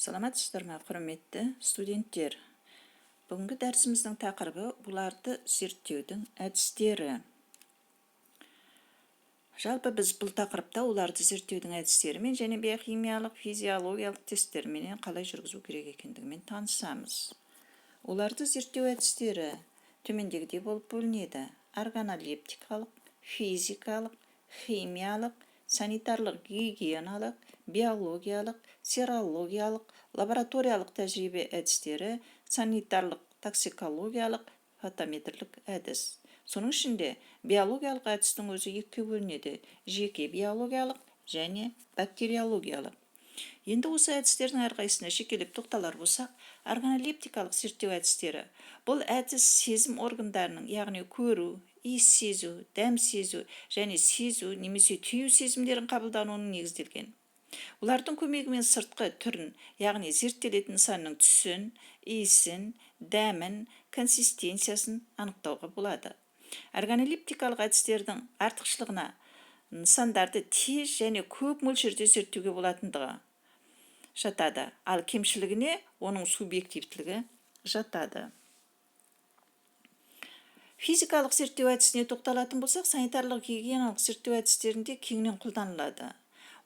Саламатсыздар ма, құрметті студенттер? Бүгінгі дәрісіміздің тақырыбы бұларды зерттеудің әдістері. Жалпы біз бұл тақырыпта оларды зерттеудің әдістерімен және биохимиялық, физиологиялық тесттермен қалай жүргізу керек екендігімен танысамыз. Оларды зерттеу әдістері төмендегідей болып бөлінеді: органолептикалық, физикалық, химиялық, санитарлық, гигиеналық, биологиялық, серологиялық, лабораториялық тәжірибе әдістері, санитарлық, токсикологиялық, фотометрлік әдіс. Соның ішінде биологиялық әдістің өзі екіге бөлінеді: жеке биологиялық және бактериологиялық. Енді осы әдістердің әрқайсысына жекелеп тоқталар болсақ, органолептикалық зерттеу әдістері. Бұл әдіс сезім органдарының, яғни көру, иіс сезу, дәм сезу және сезу немесе тыю сезімдерін қабылдануына негізделген. Олардың көмегімен сыртқы түрін, яғни зерттелетін нысанның түсін, иісін, дәмін, консистенциясын анықтауға болады. Органолептикалық әдістердің артықшылығына нысандарды тез және көп мөлшерде зерттеуге болатындығы жатады, ал кемшілігіне оның субъективтілігі жатады. Физикалық зерттеу әдісіне тоқталатын болсақ, санитарлық гигиеналық зерттеу әдістерінде кеңінен қолданылады.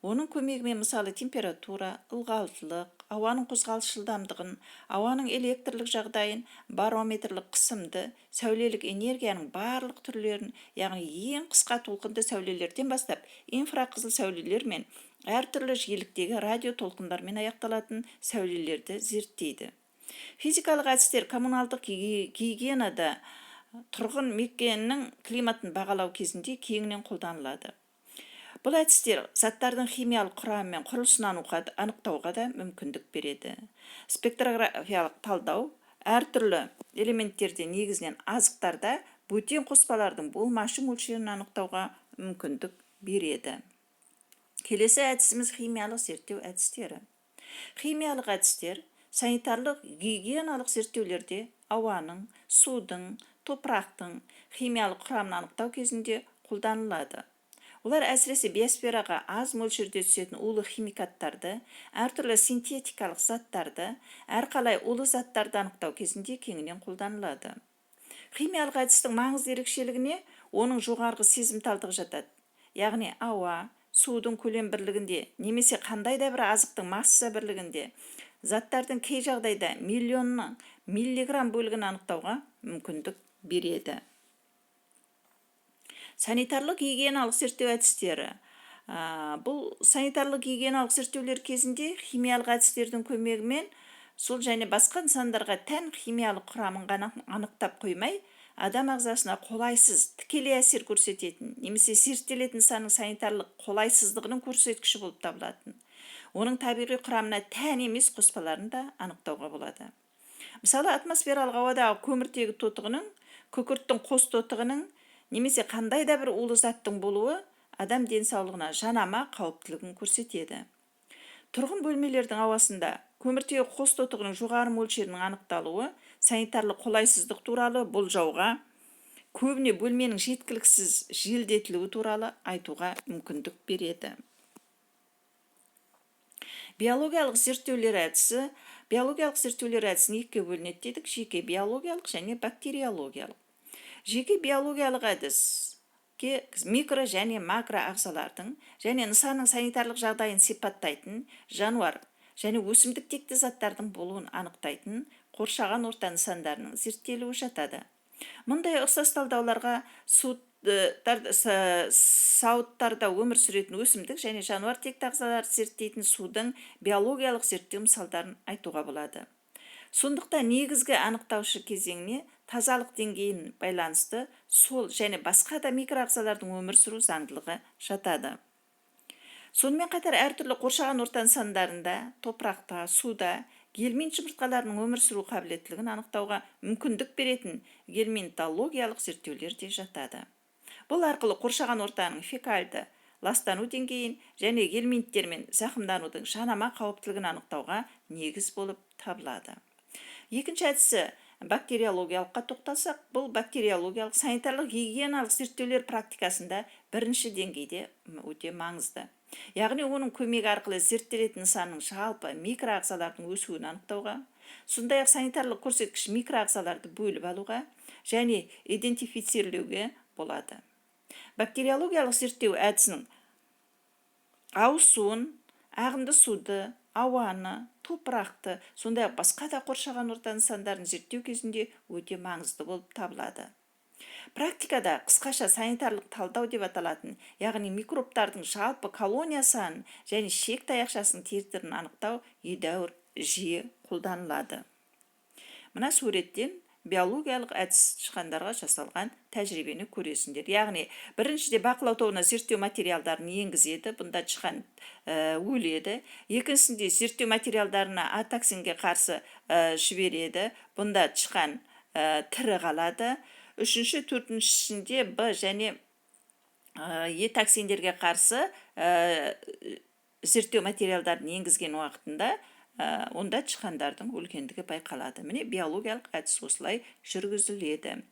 Оның көмегімен мысалы температура, ылғалдылық, ауаның қозғалыс жылдамдығын, ауаның электрлік жағдайын, барометрлік қысымды, сәулелік энергияның барлық түрлерін, яғни ең қысқа толқынды сәулелерден бастап инфрақызыл сәулелер мен әртүрлі жиіліктегі радио толқындармен аяқталатын сәулелерді зерттейді. Физикалық әдістер коммуналдық гигиенада тұрғын мекеннің климатын бағалау кезінде кеңінен қолданылады. Бұл әдістер заттардың химиялық құрамы мен құрылысын анықтауға да мүмкіндік береді. Спектрографиялық талдау әртүрлі элементтерде, негізінен азықтарда, бөтен қоспалардың болмашы мөлшерін анықтауға мүмкіндік береді. Келесі әдісіміз химиялық зерттеу әдістері. Химиялық әдістер санитарлық гигиеналық зерттеулерде ауаның, судың, топырақтың химиялық құрамын анықтау кезінде қолданылады. Олар әсіресе биосфераға аз мөлшерде түсетін улы химикаттарды, әртүрлі синтетикалық заттарды, әрқалай улы заттарды анықтау кезінде кеңінен қолданылады. Химиялық әдістің маңызды ерекшелігіне оның жоғарғы сезімталдығы жатады. Яғни ауа, судың көлем бірлігінде немесе қандай да бір азықтың масса бірлігінде заттардың кей жағдайда миллионның миллиграмм бөлігін анықтауға мүмкіндік береді. Санитарлық гигиеналық зерттеу әдістері. Бұл санитарлық гигиеналық зерттеулер кезінде химиялық әдістердің көмегімен сол және басқа нысандарға тән химиялық құрамын ғана анықтап қоймай, адам ағзасына қолайсыз, тікелей әсер көрсететін, немесе зерттелетін нысанның санитарлық қолайсыздығының көрсеткіші болып табылатын. Оның табиғи құрамына тән емес қоспаларын да анықтауға болады. Мысалы, атмосфералық ауадағы көміртегі тотығының, күкірттің қос тотығының немесе қандай да бір улы заттың болуы адам денсаулығына жанама қауіптілігін көрсетеді. Тұрғын бөлмелердің ауасында көміртегі қос тотығының жоғары мөлшерінің анықталуы санитарлық қолайсыздық туралы болжауға, көбіне бөлменің жеткіліксіз желдетілуі туралы айтуға мүмкіндік береді. Биологиялық зерттеулер әдісі. Биологиялық зерттеулер әдісін екіге бөлінеді дедік: жеке биологиялық және бактериологиялық. Жеке биологиялық әдіске микро және макро ағзалардың және нысанның санитарлық жағдайын сипаттайтын жануар және өсімдік текті заттардың болуын анықтайтын қоршаған орта нысандарының зерттелуі жатады. Мұндай ұқсас талдауларға сауыттарда өмір сүретін өсімдік және жануар текті ағзаларды зерттейтін судың биологиялық зерттеу мысалдарын айтуға болады. Сондықтан негізгі анықтаушы кезеңіне тазалық деңгейін байланысты сол және басқа да микроағзалардың өмір сүру заңдылығы жатады. Сонымен қатар әртүрлі қоршаған орта нысандарында, топырақта, суда гельминт жұмыртқаларының өмір сүру қабілеттілігін анықтауға мүмкіндік беретін гельминтологиялық зерттеулер де жатады. Бұл арқылы қоршаған ортаның фекальды ластану деңгейін және гельминттермен зақымданудың жанама қауіптілігін анықтауға негіз болып табылады. Екінші әдісі бактериологиялыққа тоқталсақ, бұл бактериологиялық санитарлық гигиеналық зерттеулер практикасында бірінші деңгейде өте маңызды. Яғни оның көмегі арқылы зерттелетін нысанның жалпы микроағзалардың өсуін анықтауға, сондай-ақ санитарлық көрсеткіш микроағзаларды бөліп алуға және идентифицирлеуге болады. Бактериологиялық зерттеу әдісінің ауыз суын, ағынды суды, ауаны, топырақты, сондай-ақ басқа да қоршаған орта нысандарын зерттеу кезінде өте маңызды болып табылады. Практикада қысқаша санитарлық талдау деп аталатын, яғни микробтардың жалпы колония санын және шек таяқшасының тетіктерін анықтау едәуір жиі қолданылады. Мына суреттен биологиялық әдіс тышқандарға жасалған тәжірибені көресіңдер. Яғни, біріншіде бақылау тобына зерттеу материалдарын енгізеді, бұнда тышқан өледі. Екіншісінде зерттеу материалдарына А токсинге қарсы жібереді, бұнда тышқан тірі қалады. Үшінші, төртіншісінде Б және Е токсиндерге қарсы зерттеу материалдарын енгізген уақытында онда тышқандардың өлгендігі байқалады. Міне биологиялық әдіс осылай жүргізіледі.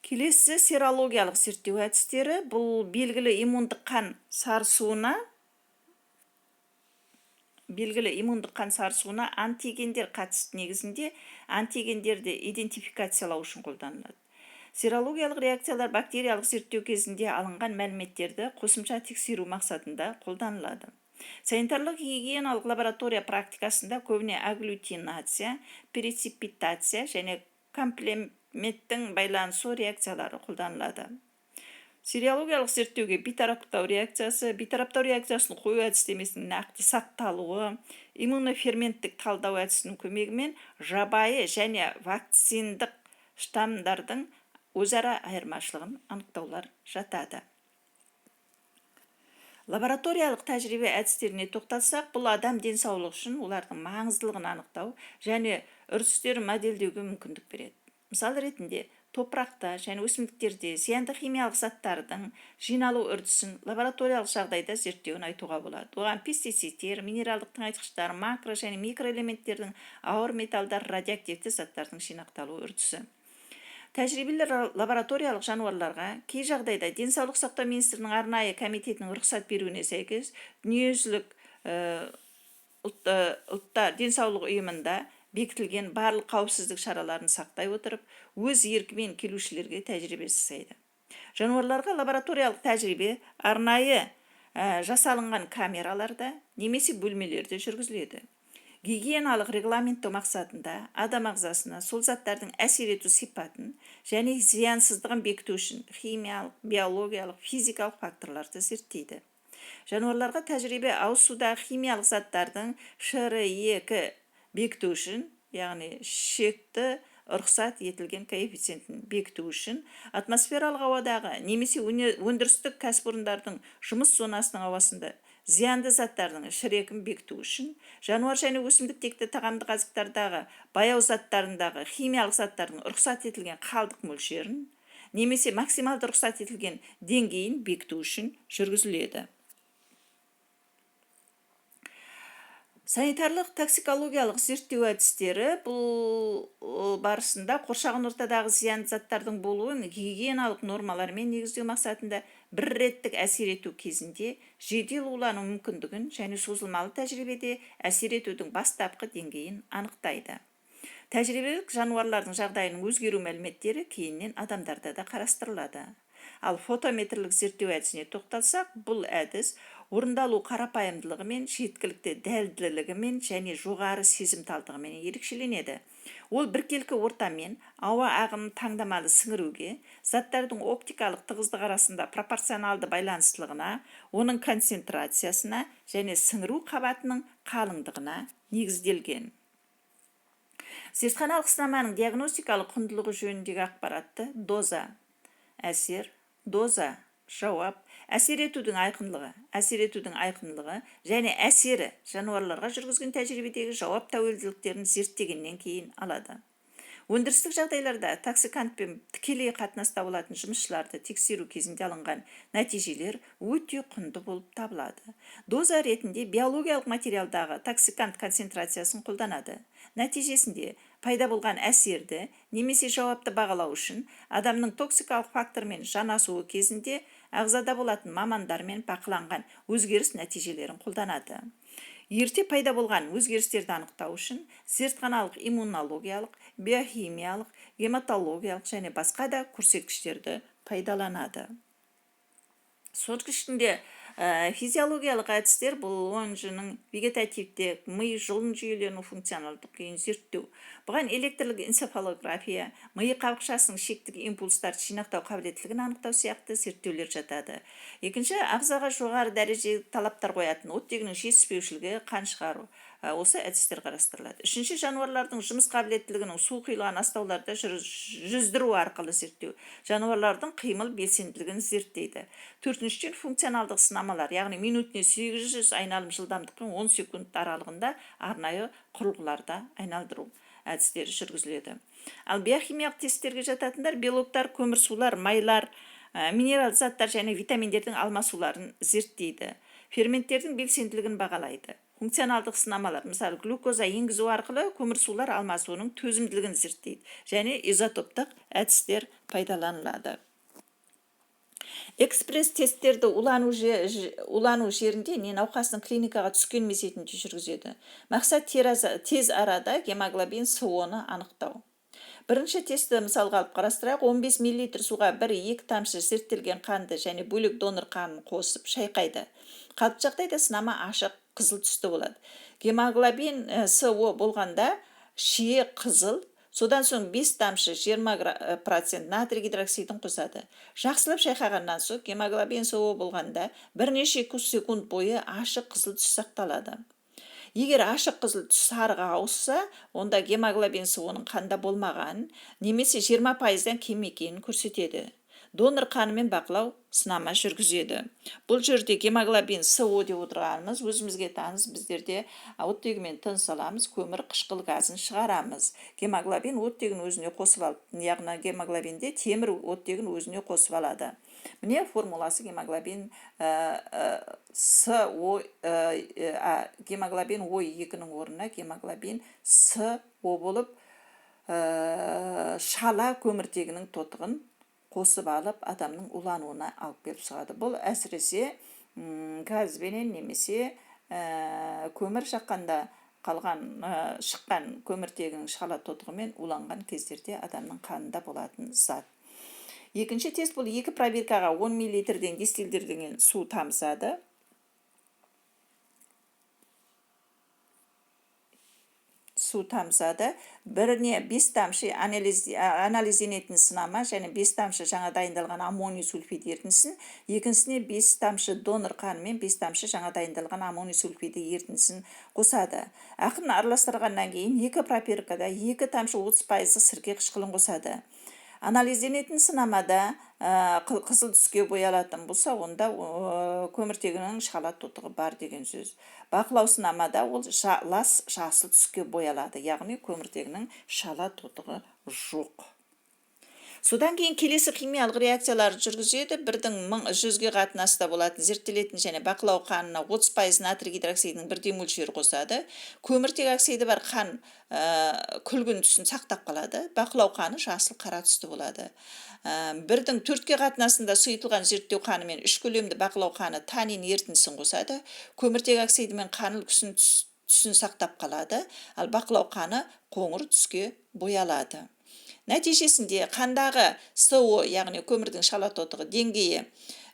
Келесі серологиялық зерттеу әдістері, бұл белгілі иммундық қан сарысуына антигендер қатысты негізінде антигендерді идентификациялау үшін қолданылады. Серологиялық реакциялар бактериялық зерттеу кезінде алынған мәліметтерді қосымша тексеру мақсатында қолданылады. Санитарлық гигиеналық лаборатория практикасында көбіне агглютинация, преципитация және комплементтің байланысу реакциялары қолданылады. Серологиялық зерттеуге бейтараптау реакциясын қою әдістемесінің нақты сақталуы, иммуноферменттік талдау әдісінің көмегімен жабайы және вакциндық штамдардың өзара айырмашылығын анықтаулар жатады. Лабораториялық тәжірибе әдістеріне тоқталсақ, бұл адам денсаулығы үшін олардың маңыздылығын анықтау және үрдістерін модельдеуге мүмкіндік береді. Мысал ретінде, топырақта және өсімдіктерде зиянды химиялық заттардың жиналу үрдісін лабораториялық жағдайда зерттеуін айтуға болады. Оған пестицидтер, минералдық тыңайтқыштар, макро және микроэлементтердің, ауыр металдар, радиоактивті заттардың жинақталу үрдісі. Тәжірибелер лабораториялық жануарларға кей жағдайда денсаулық сақтау министрінің арнайы комитетінің рұқсат беруіне сәйкес дүниежүзілік ұлттар денсаулық ұйымында бекітілген барлық қауіпсіздік шараларын сақтай отырып, өз еркімен келушілерге тәжірибе жасайды. Жануарларға лабораториялық тәжірибе арнайы жасалынған камераларда немесе бөлмелерде жүргізіледі. Гигиеналық регламенттеу мақсатында адам ағзасына сол заттардың әсер ету сипатын және зиянсыздығын бекіту үшін химиялық, биологиялық, физикалық факторларды зерттейді. Жануарларға тәжірибе ауыз судағы химиялық заттардың ШР2 бекіту үшін, яғни шекті рұқсат етілген коэффициентін бекіту үшін, атмосфералық ауадағы немесе өндірістік кәсіпорындардың жұмыс зонасының ауасында зиянды заттардың шірегін бекіту үшін, жануар және өсімдік текті тағамдық азықтардағы баяу заттарындағы химиялық заттардың рұқсат етілген қалдық мөлшерін немесе максималды рұқсат етілген деңгейін бекіту үшін жүргізіледі. Санитарлық токсикологиялық зерттеу әдістері бұл барысында қоршаған ортадағы зиянды заттардың болуын гигиеналық нормалармен негіздеу мақсатында бір реттік әсер ету кезінде жедел улану мүмкіндігін және созылмалы тәжірибеде әсер етудің бастапқы деңгейін анықтайды. Тәжірибелік жануарлардың жағдайының өзгеру мәліметтері кейіннен адамдарда да қарастырылады. Ал фотометрлік зерттеу әдісіне тоқталсақ, бұл әдіс орындалу қарапайымдылығымен, жеткілікті дәлділігімен және жоғары сезімталдығымен ерекшеленеді. Ол біркелкі ортамен ауа ағынын таңдамалы сіңіруге, заттардың оптикалық тығыздық арасында пропорционалды байланыстылығына, оның концентрациясына және сіңіру қабатының қалыңдығына негізделген. Зертханалық сынаманың диагностикалық құндылығы жөніндегі ақпаратты доза, әсер, доза, жауап, әсер етудің айқындылығы және әсері жануарларға жүргізген тәжірибедегі жауап тәуелділіктерін зерттегеннен кейін алады. Өндірістік жағдайларда токсикантпен тікелей қатынаста болатын жұмысшыларды тексеру кезінде алынған нәтижелер өте құнды болып табылады. Доза ретінде биологиялық материалдағы токсикант концентрациясын қолданады. Нәтижесінде пайда болған әсерді немесе жауапты бағалау үшін адамның токсикалық фактормен жанасуы кезінде ағзада болатын мамандармен бақыланған өзгеріс нәтижелерін қолданады. Ерте пайда болған өзгерістерді анықтау үшін зертханалық иммунологиялық, биохимиялық, гематологиялық және басқа да көрсеткіштерді пайдаланады. Соның ішінде физиологиялық әдістер бұл онжының вегетативті ми жұлын жүйелерінің функционалдық күйін зерттеу. Бұған электрлік энцефалография, миы қабықшасының шектік импульстарды жинақтау қабілеттілігін анықтау сияқты зерттеулер жатады. Екінші, ағзаға жоғары дәрежеде талаптар қоятын оттегінің жетіспеушілігі, қан шығару. Осы әдістер қарастырылады. Үшінші, жануарлардың жұмыс қабілеттілігінің су құйылған астауларда жүздіру арқылы зерттеу. Жануарлардың қимыл белсенділігін зерттейді. Төртіншіден, функционалдық сынамалар, яғни минутіне 800 айналым жылдамдықпен 10 секунд аралығында арнайы құрылғыларда айналдыру әдістері жүргізіледі. Ал биохимиялық тесттерге жататындар белоктар, көмірсулар, майлар, минерал заттар және витаминдердің алмасуларын зерттейді. Ферменттердің белсенділігін бағалайды. Функционалдық сынамалар, мысалы глюкоза енгізу арқылы көмірсулар алмасуының төзімділігін зерттейді және изотоптық әдістер пайдаланылады. Экспресс тесттерді улану жерінде не науқастың клиникаға түскен мезетінде жүргізеді. Мақсат тез арада гемоглобин СО-ны анықтау. Бірінші тестті мысалға алып қарастырайық. 15 мл суға 1-2 тамшы зерттелген қанды және бөлек донор қанын қосып шайқайды. Қалыпты жағдайда сынама ашық қызыл түсті болады. Гемоглобин СО болғанда шие қызыл, содан соң 5 тамшы 20% натрий гидроксидін қосады. Жақсылап шайқағаннан соң гемоглобин СО болғанда бірнеше секунд бойы ашық қызыл түс сақталады. Егер ашық қызыл түс сарыға ауысса, онда гемоглобин СО-ның қанда болмаған, немесе 20%-дан кем екенін көрсетеді. Донор қанымен бақылау сынама жүргізеді. Бұл жерде гемоглобин СО деп отырғанымыз өзімізге таныс, біздерде оттегімен тыныс аламыз, көмір қышқыл газын шығарамыз. Гемоглобин оттегін өзіне қосып алады, яғни гемоглобинде темір оттегін өзіне қосып алады. Міне формуласы гемоглобин гемоглобин О2-ның орнына гемоглобин СО болып шала көміртегінің тотығын қосып алып, адамның улануына алып келіп шығады. Бұл әсіресе газбенен немесе көмір жаққанда шыққан көміртегінің шала тотығымен уланған кездерде адамның қанында болатын зат. Екінші тест бұл 2 пробиркаға 10 мл-ден дистиллирделген су тамызады. Біріне 5 тамшы анализденетін сынама және 5 тамшы жаңа дайындалған аммоний сульфид ерітіндісін, екіншісіне 5 тамшы донор қанымен 5 тамшы жаңа дайындалған аммоний сульфиді ерітіндісін қосады. Ақырын араластырғаннан кейін 2 пробиркада 2 тамшы 30% сірке қышқылын қосады. Анализденетін сынамада қызыл түске боялатын болса, онда көміртегінің шала тотығы бар деген сөз. Бақылау сынамада ол лас жасыл түске боялады, яғни көміртегінің шала тотығы жоқ. Содан кейін келесі химиялық реакциялар жүргізеді. Бірдің 100-ге қатынаста болатын зерттелетін және бақылау қанына 30% натрий гидроксидінің бірдей мөлшері қосады. Көміртек оксиді бар қан күлгін түсін сақтап қалады. Бақылау қаны жасыл қара түсті болады. Бірдің 4-ге қатынасында сұйытылған зерттеу қанымен 3 көлемді бақылау қаны танин ерітіндісін қосады. Көміртек оксиді мен қаныл түсін сақтап қалады. Ал бақылау қаны қоңыр түске боялады. Нәтижесінде қандағы СО, яғни көмірдің шала тотығы деңгейі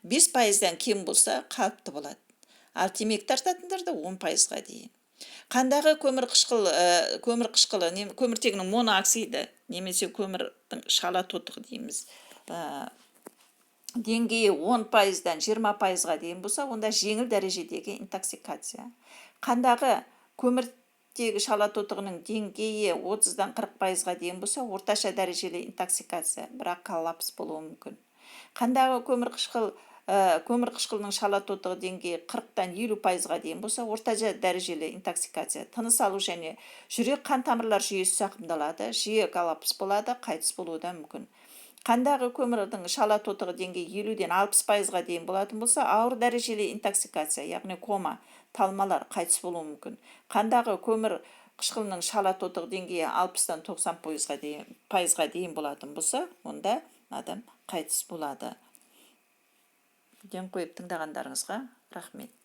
5%-дан кем болса қалыпты болады. Ал темекі тартатындарда 10%-ға дейін. Қандағы көміртегінің монооксиді немесе көмірдің шала тотығы дейміз, деңгейі 10%-дан 20%-ға дейін болса, онда жеңіл дәрежедегі интоксикация. Қандағы көміртегі шала тотығының деңгейі 30-дан 40%-ға дейін болса, орташа дәрежелі интоксикация, бірақ коллапс болуы мүмкін. Қандағы көмір қышқылының шала тотығы деңгейі 40-тан 50%-ға дейін болса, орташа дәрежелі интоксикация. Тыныс алу және жүрек қан тамырлар жүйесі зақымдалады, жиі коллапс болады, қайтыс болуы да мүмкін. Қандағы көмірдің шала тотығы деңгейі 50-ден 60%-ға дейін болатын болса, ауыр дәрежелі интоксикация, яғни кома, талмалар қайтыс болуы мүмкін. Қандағы көмір қышқылының шала тотығы деңгейі 60-тан 90%-ға дейін болатын болса, онда адам қайтыс болады. ден қойып тыңдағандарыңызға рахмет.